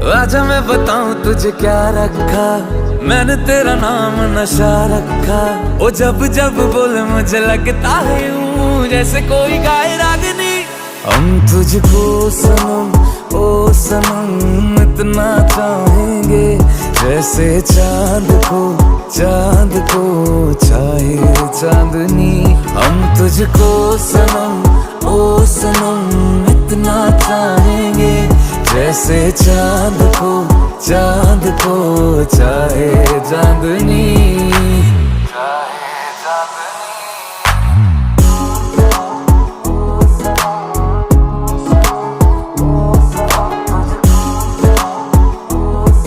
आजा मैं बताऊं तुझे क्या रखा, मैंने तेरा नाम नशा रखा। ओ जब जब बोले मुझे लगता है यूं जैसे कोई गाए रागनी। हम तुझको सनम ओ सनम इतना चाहेंगे, जैसे चांद को चाहे चांदनी। हम तुझको सनम ओ सनम इतना चाहेंगे, जैसे चांद को चाहे चांदनी।